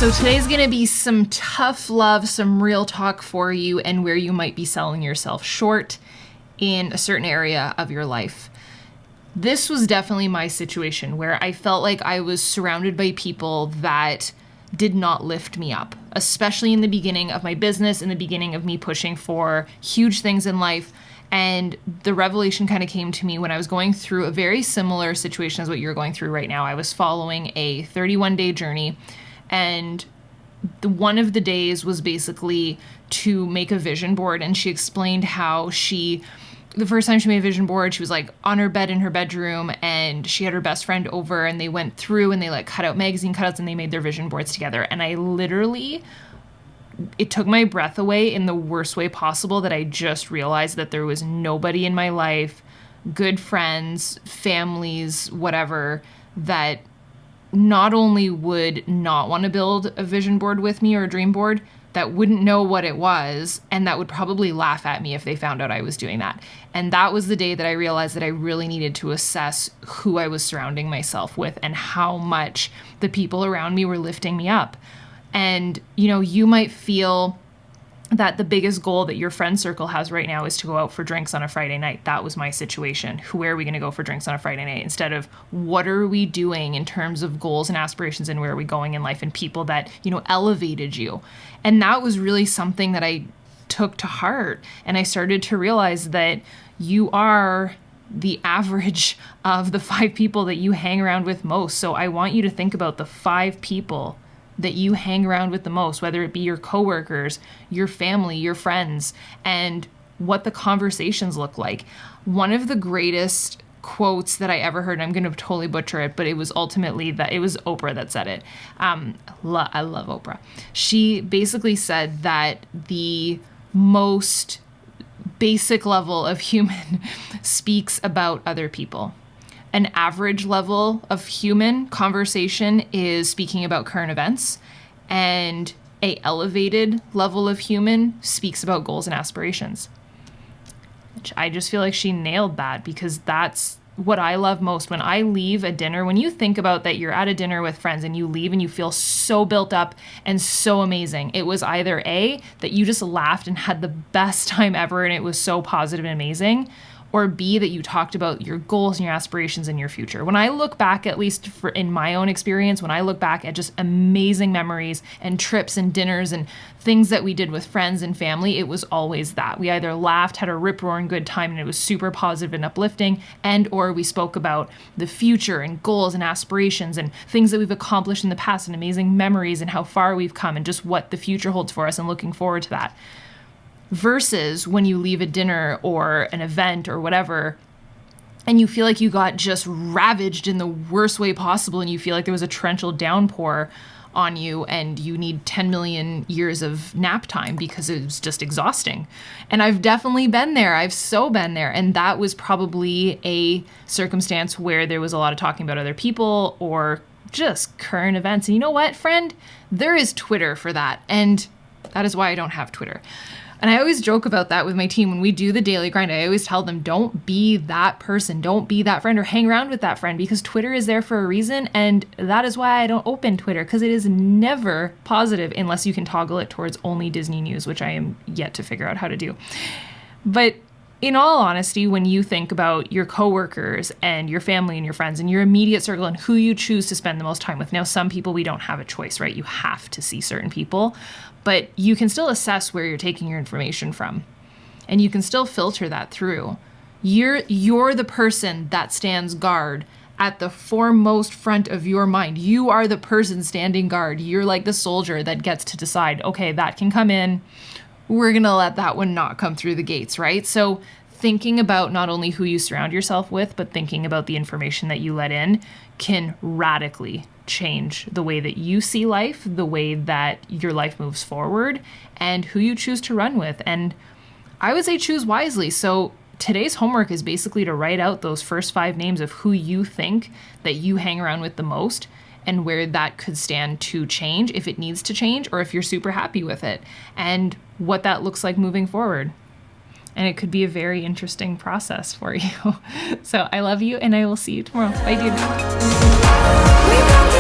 So today's gonna be some tough love, some real talk for you, and where you might be selling yourself short in a certain area of your life. This was definitely my situation where I felt like I was surrounded by people that did not lift me up, especially in the beginning of my business, in the beginning of me pushing for huge things in life. And the revelation kind of came to me when I was going through a very similar situation as what you're going through right now. I was following a 31-day journey, and one of the days was basically to make a vision board. And she explained how the first time she made a vision board, she was like on her bed in her bedroom, and she had her best friend over, and they went through and they like cut out magazine cutouts and they made their vision boards together. And it took my breath away in the worst way possible, that I just realized that there was nobody in my life, good friends, families, whatever, that not only would not want to build a vision board with me or a dream board, that wouldn't know what it was, and that would probably laugh at me if they found out I was doing that. And that was the day that I realized that I really needed to assess who I was surrounding myself with and how much the people around me were lifting me up. And, you might feel that the biggest goal that your friend circle has right now is to go out for drinks on a Friday night. That was my situation. Where are we going to go for drinks on a Friday night? Instead of what are we doing in terms of goals and aspirations and where are we going in life and people that, elevated you. And that was really something that I took to heart. And I started to realize that you are the average of the 5 people that you hang around with most. So I want you to think about the 5 people that you hang around with the most, whether it be your coworkers, your family, your friends, and what the conversations look like. One of the greatest quotes that I ever heard, and I'm going to totally butcher it, but it was ultimately that it was Oprah that said it. I love Oprah. She basically said that the most basic level of human speaks about other people. An average level of human conversation is speaking about current events, and an elevated level of human speaks about goals and aspirations. I just feel like she nailed that, because that's what I love most. When I leave a dinner, when you think about that you're at a dinner with friends and you leave and you feel so built up and so amazing, it was either A, that you just laughed and had the best time ever and it was so positive and amazing, or B, that you talked about your goals and your aspirations and your future. When I look back, at least in my own experience, when I look back at just amazing memories and trips and dinners and things that we did with friends and family, it was always that. We either laughed, had a rip-roaring good time, and it was super positive and uplifting, and or we spoke about the future and goals and aspirations and things that we've accomplished in the past and amazing memories and how far we've come and just what the future holds for us and looking forward to that. Versus when you leave a dinner or an event or whatever, and you feel like you got just ravaged in the worst way possible, and you feel like there was a torrential downpour on you and you need 10 million years of nap time because it was just exhausting. And I've definitely been there. I've so been there. And that was probably a circumstance where there was a lot of talking about other people or just current events. And you know what, friend? There is Twitter for that. And that is why I don't have Twitter. And I always joke about that with my team. When we do the daily grind, I always tell them, don't be that person, don't be that friend or hang around with that friend, because Twitter is there for a reason. And that is why I don't open Twitter, because it is never positive unless you can toggle it towards only Disney news, which I am yet to figure out how to do. But in all honesty, when you think about your coworkers and your family and your friends and your immediate circle and who you choose to spend the most time with, now some people we don't have a choice, right? You have to see certain people, but you can still assess where you're taking your information from, and you can still filter that through. You're the person that stands guard at the foremost front of your mind. You are the person standing guard. You're like the soldier that gets to decide, okay, that can come in. We're going to let that one not come through the gates, right? So thinking about not only who you surround yourself with, but thinking about the information that you let in can radically change the way that you see life, the way that your life moves forward, and who you choose to run with. And I would say choose wisely. So today's homework is basically to write out those first 5 names of who you think that you hang around with the most, and where that could stand to change if it needs to change, or if you're super happy with it, and what that looks like moving forward. And it could be a very interesting process for you. So I love you, and I will see you tomorrow. Bye, dude.